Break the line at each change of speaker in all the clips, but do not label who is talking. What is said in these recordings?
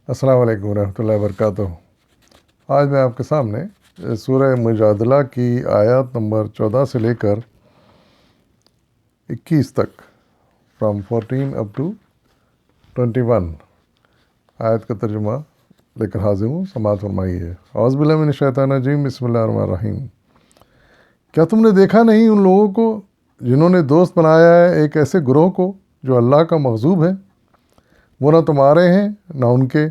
السلام علیکم ورحمۃ اللہ وبرکاتہ۔ آج میں آپ کے سامنے سورہ مجادلہ کی آیات نمبر 14 سے لے کر 21 تک، فرام 14 اپ ٹو 21 آیت کا ترجمہ لے کر حاضر ہوں، سماعت فرمائیے۔ اعوذ باللہ من الشیطان الرجیم، بسم اللہ الرحمن الرحیم۔ کیا تم نے دیکھا نہیں ان لوگوں کو جنہوں نے دوست بنایا ہے ایک ایسے گروہ کو جو اللہ کا مغضوب ہے؟ وہ نہ تمہارے ہیں نہ ان کے،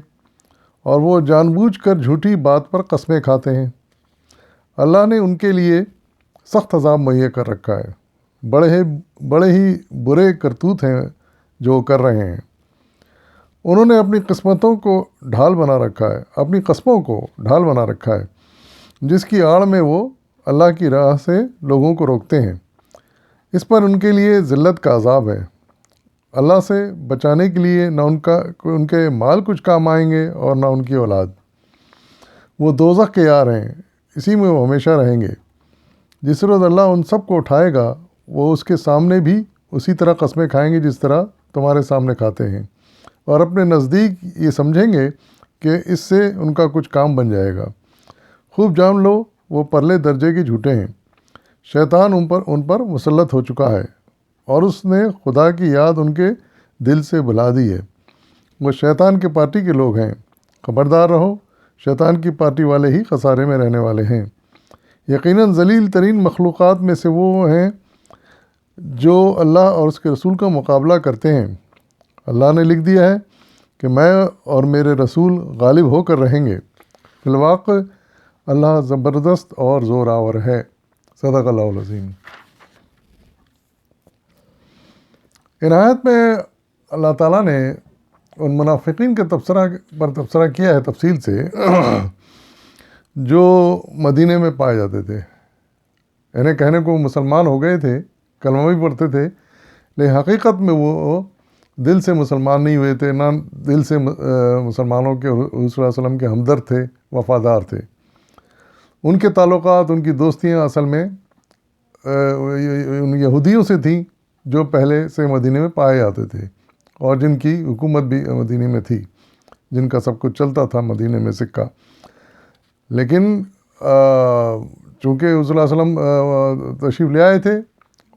اور وہ جان بوجھ کر جھوٹی بات پر قسمیں کھاتے ہیں۔ اللہ نے ان کے لیے سخت عذاب مہیا کر رکھا ہے، بڑے ہی برے کرتوت ہیں جو کر رہے ہیں۔ انہوں نے اپنی قسموں کو ڈھال بنا رکھا ہے جس کی آڑ میں وہ اللہ کی راہ سے لوگوں کو روکتے ہیں۔ اس پر ان کے لیے ذلت کا عذاب ہے۔ اللہ سے بچانے کے لیے نہ ان کے مال کچھ کام آئیں گے اور نہ ان کی اولاد۔ وہ دوزخ کے یار ہیں، اسی میں وہ ہمیشہ رہیں گے۔ جس روز اللہ ان سب کو اٹھائے گا وہ اس کے سامنے بھی اسی طرح قسمیں کھائیں گے جس طرح تمہارے سامنے کھاتے ہیں، اور اپنے نزدیک یہ سمجھیں گے کہ اس سے ان کا کچھ کام بن جائے گا۔ خوب جان لو وہ پرلے درجے کے جھوٹے ہیں۔ شیطان ان پر مسلط ہو چکا ہے، اور اس نے خدا کی یاد ان کے دل سے بھلا دی ہے۔ وہ شیطان کے پارٹی کے لوگ ہیں، خبردار رہو، شیطان کی پارٹی والے ہی خسارے میں رہنے والے ہیں۔ یقیناً ذلیل ترین مخلوقات میں سے وہ ہیں جو اللہ اور اس کے رسول کا مقابلہ کرتے ہیں۔ اللہ نے لکھ دیا ہے کہ میں اور میرے رسول غالب ہو کر رہیں گے۔ فی الواقع اللہ زبردست اور زور آور ہے۔ صدق اللہ العظیم۔ ان آیت میں اللہ تعالیٰ نے ان منافقین کے تبصرہ کیا ہے تفصیل سے جو مدینے میں پائے جاتے تھے۔ انہیں کہنے کو مسلمان ہو گئے تھے، کلمہ بھی پڑھتے تھے، لیکن حقیقت میں وہ دل سے مسلمان نہیں ہوئے تھے، نہ دل سے مسلمانوں کے حضور صلی اللہ علیہ وسلم کے ہمدرد تھے، وفادار تھے۔ ان کے تعلقات، ان کی دوستیاں اصل میں ان یہودیوں سے تھیں جو پہلے سے مدینے میں پائے جاتے تھے، اور جن کی حکومت بھی مدینے میں تھی، جن کا سب کچھ چلتا تھا مدینے میں سکہ۔ لیکن چونکہ حضور صلی اللہ علیہ وسلم تشریف لے آئے تھے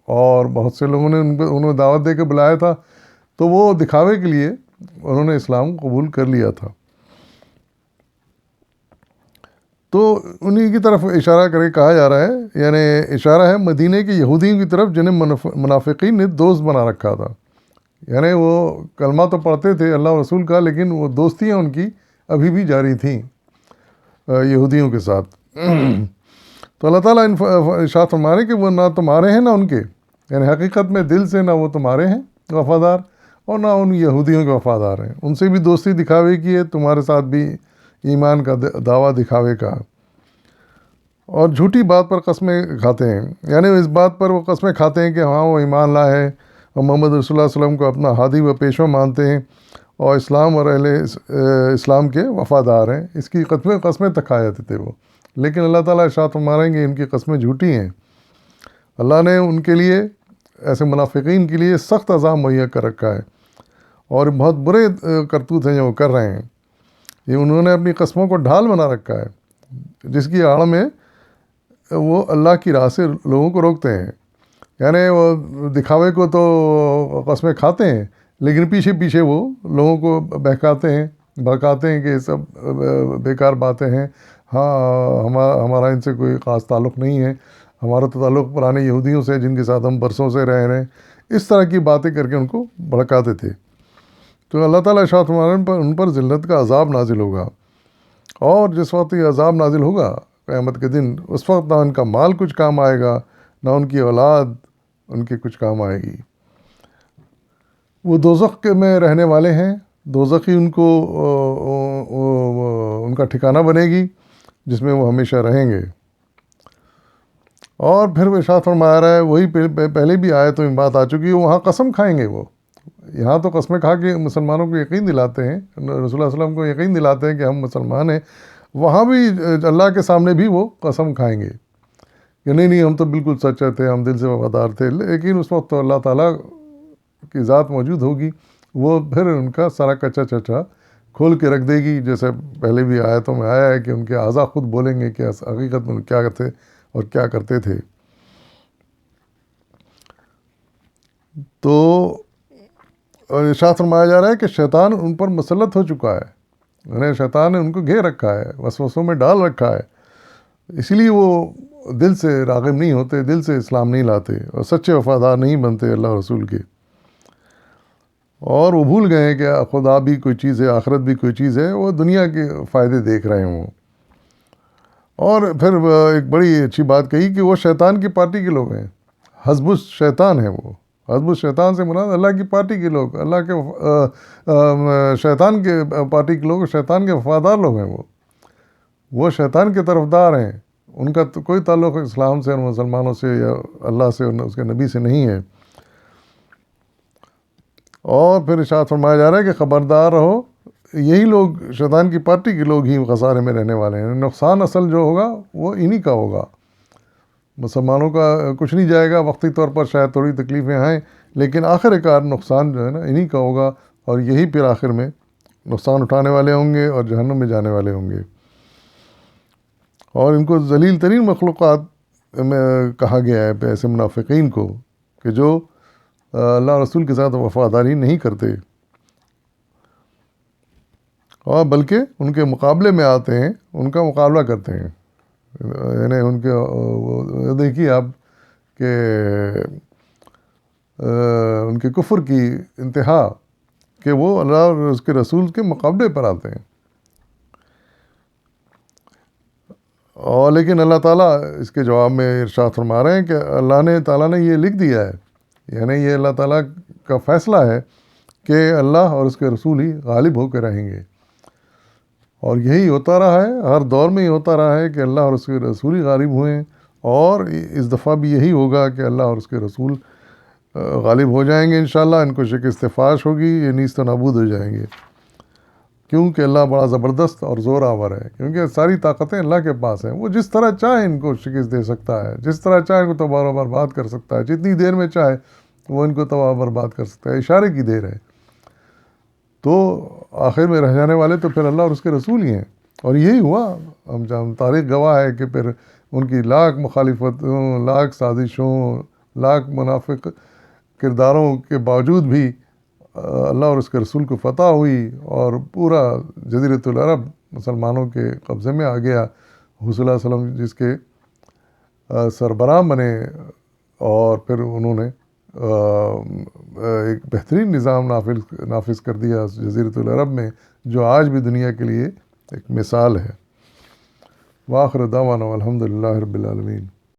اور بہت سے لوگوں نے انہیں دعوت دے کے بلایا تھا، تو وہ دکھاوے کے لیے انہوں نے اسلام قبول کر لیا تھا۔ تو انہی کی طرف اشارہ کر کے کہا جا رہا ہے، یعنی اشارہ ہے مدینے کے یہودیوں کی طرف جنہیں منافقین نے دوست بنا رکھا تھا۔ یعنی وہ کلمہ تو پڑھتے تھے اللہ و رسول کا، لیکن وہ دوستیاں ان کی ابھی بھی جاری تھیں یہودیوں کے ساتھ۔ تو اللہ تعالیٰ ارشاد فرما رہے کہ وہ نہ تمہارے ہیں نہ ان کے، یعنی حقیقت میں دل سے نہ وہ تمہارے ہیں وفادار اور نہ ان یہودیوں کے وفادار ہیں۔ ان سے بھی دوستی دکھاوے کی ہے، تمہارے ساتھ بھی ایمان کا دعویٰ دکھاوے کا، اور جھوٹی بات پر قسمیں کھاتے ہیں۔ یعنی اس بات پر وہ قسمیں کھاتے ہیں کہ ہاں وہ ایمان لائے ہیں اور محمد رسول اللہ علیہ وسلم کو اپنا ہادی و پیشوا مانتے ہیں اور اسلام اور اہل اسلام کے وفادار ہیں۔ اس کی قسمیں تک کھا جاتے تھے وہ، لیکن اللہ تعالیٰ ارشاد فرما رہے ہیں کہ ان کی قسمیں جھوٹی ہیں۔ اللہ نے ان کے لیے، ایسے منافقین کے لیے سخت عذاب مہیا کر رکھا ہے، اور بہت برے کرتوت ہیں جو وہ کر رہے ہیں۔ یہ انہوں نے اپنی قسموں کو ڈھال بنا رکھا ہے جس کی آڑ میں وہ اللہ کی راہ سے لوگوں کو روکتے ہیں۔ یعنی وہ دکھاوے کو تو قسمیں کھاتے ہیں، لیکن پیچھے پیچھے وہ لوگوں کو بہکاتے ہیں کہ یہ سب بیکار باتیں ہیں، ہاں ہمارا ان سے کوئی خاص تعلق نہیں ہے، ہمارا تو تعلق پرانے یہودیوں سے جن کے ساتھ ہم برسوں سے رہ رہے ہیں۔ اس طرح کی باتیں کر کے ان کو بھڑکاتے تھے۔ تو اللہ تعالیٰ ارشاد فرما رہے ہیں ان پر ذلت کا عذاب نازل ہوگا، اور جس وقت یہ عذاب نازل ہوگا قیامت کے دن، اس وقت نہ ان کا مال کچھ کام آئے گا، نہ ان کی اولاد ان کے کچھ کام آئے گی۔ وہ دوزخ میں رہنے والے ہیں، دوزخ ہی ان کا ٹھکانہ بنے گی جس میں وہ ہمیشہ رہیں گے۔ اور پھر وہ ارشاد فرما رہا ہے، وہی پہلے بھی آیتوں میں بات آ چکی ہے، وہاں قسم کھائیں گے وہ۔ یہاں تو قسمیں کھا کے مسلمانوں کو یقین دلاتے ہیں، رسول اللہ صلی اللہ علیہ وسلم کو یقین دلاتے ہیں کہ ہم مسلمان ہیں، وہاں بھی اللہ کے سامنے بھی وہ قسم کھائیں گے کہ نہیں ہم تو بالکل سچے تھے، ہم دل سے وفادار تھے۔ لیکن اس وقت تو اللہ تعالیٰ کی ذات موجود ہوگی، وہ پھر ان کا سارا کچا چچا کھول کے رکھ دے گی، جیسے پہلے بھی آیتوں میں آیا ہے کہ ان کے اعضاء خود بولیں گے کہ حقیقت میں کیا کرتے اور کیا کرتے تھے۔ تو ارشاد فرمایا جا رہا ہے کہ شیطان ان پر مسلط ہو چکا ہے، یعنی شیطان نے ان کو گھیر رکھا ہے، وسوسوں میں ڈال رکھا ہے، اسی لیے وہ دل سے راغب نہیں ہوتے، دل سے اسلام نہیں لاتے اور سچے وفادار نہیں بنتے اللہ رسول کے، اور وہ بھول گئے ہیں کہ خدا بھی کوئی چیز ہے، آخرت بھی کوئی چیز ہے، وہ دنیا کے فائدے دیکھ رہے ہوں۔ اور پھر ایک بڑی اچھی بات کہی کہ وہ شیطان کی پارٹی کے لوگ ہیں، حزب الشیطان ہیں وہ، حزب الشیطان سے مراد اللہ کی پارٹی کے لوگ، اللہ کے شیطان کے پارٹی کے لوگ، شیطان کے وفادار لوگ ہیں وہ شیطان کے طرفدار ہیں، ان کا تو کوئی تعلق اسلام سے اور مسلمانوں سے یا اللہ سے اور اس کے نبی سے نہیں ہے۔ اور پھر ارشاد فرمایا جا رہا ہے کہ خبردار رہو، یہی لوگ شیطان کی پارٹی کے لوگ ہی خسارے میں رہنے والے ہیں، نقصان اصل جو ہوگا وہ انہی کا ہوگا، مسلمانوں کا کچھ نہیں جائے گا، وقتی طور پر شاید تھوڑی تکلیفیں آئیں، لیکن آخر کار نقصان جو ہے نا انہی کا ہوگا، اور یہی پھر آخر میں نقصان اٹھانے والے ہوں گے اور جہنم میں جانے والے ہوں گے۔ اور ان کو ذلیل ترین مخلوقات میں کہا گیا ہے ایسے منافقین کو کہ جو اللہ رسول کے ساتھ وفاداری نہیں کرتے اور بلکہ ان کے مقابلے میں آتے ہیں، ان کا مقابلہ کرتے ہیں، یعنی ان کے دیکھیے آپ کہ ان کے کفر کی انتہا کہ وہ اللہ اور اس کے رسول کے مقابلے پر آتے ہیں، اور لیکن اللہ تعالیٰ اس کے جواب میں ارشاد فرما رہے ہیں کہ اللہ تعالیٰ نے یہ لکھ دیا ہے، یعنی یہ اللہ تعالیٰ کا فیصلہ ہے کہ اللہ اور اس کے رسول ہی غالب ہو کے رہیں گے، اور یہی ہوتا رہا ہے، ہر دور میں یہ ہوتا رہا ہے کہ اللہ اور اس کے رسول ہی غالب ہوئے ہیں، اور اس دفعہ بھی یہی ہوگا کہ اللہ اور اس کے رسول غالب ہو جائیں گے انشاءاللہ، ان کو شکست فاش ہوگی، یہ نیست و نابود ہو جائیں گے، کیونکہ اللہ بڑا زبردست اور زور آور ہے، کیونکہ ساری طاقتیں اللہ کے پاس ہیں، وہ جس طرح چاہے ان کو شکست دے سکتا ہے، جس طرح چاہے ان کو تباہ و برباد کر سکتا ہے، جتنی دیر میں چاہے وہ ان کو تباہ و برباد کر سکتا ہے، اشارے کی دیر ہے۔ تو آخر میں رہ جانے والے تو پھر اللہ اور اس کے رسول ہی ہیں، اور یہی ہوا، ہم تاریخ گواہ ہے کہ پھر ان کی لاکھ مخالفتوں، لاکھ سازشوں، لاکھ منافق کرداروں کے باوجود بھی اللہ اور اس کے رسول کو فتح ہوئی، اور پورا جزیرۃ العرب مسلمانوں کے قبضے میں آ گیا، حضور صلی اللہ علیہ وسلم جس کے سربراہ بنے، اور پھر انہوں نے ایک بہترین نظام نافذ کر دیا جزیرۃ العرب میں، جو آج بھی دنیا کے لیے ایک مثال ہے۔ وآخر دعوانا والحمد للہ رب العالمین۔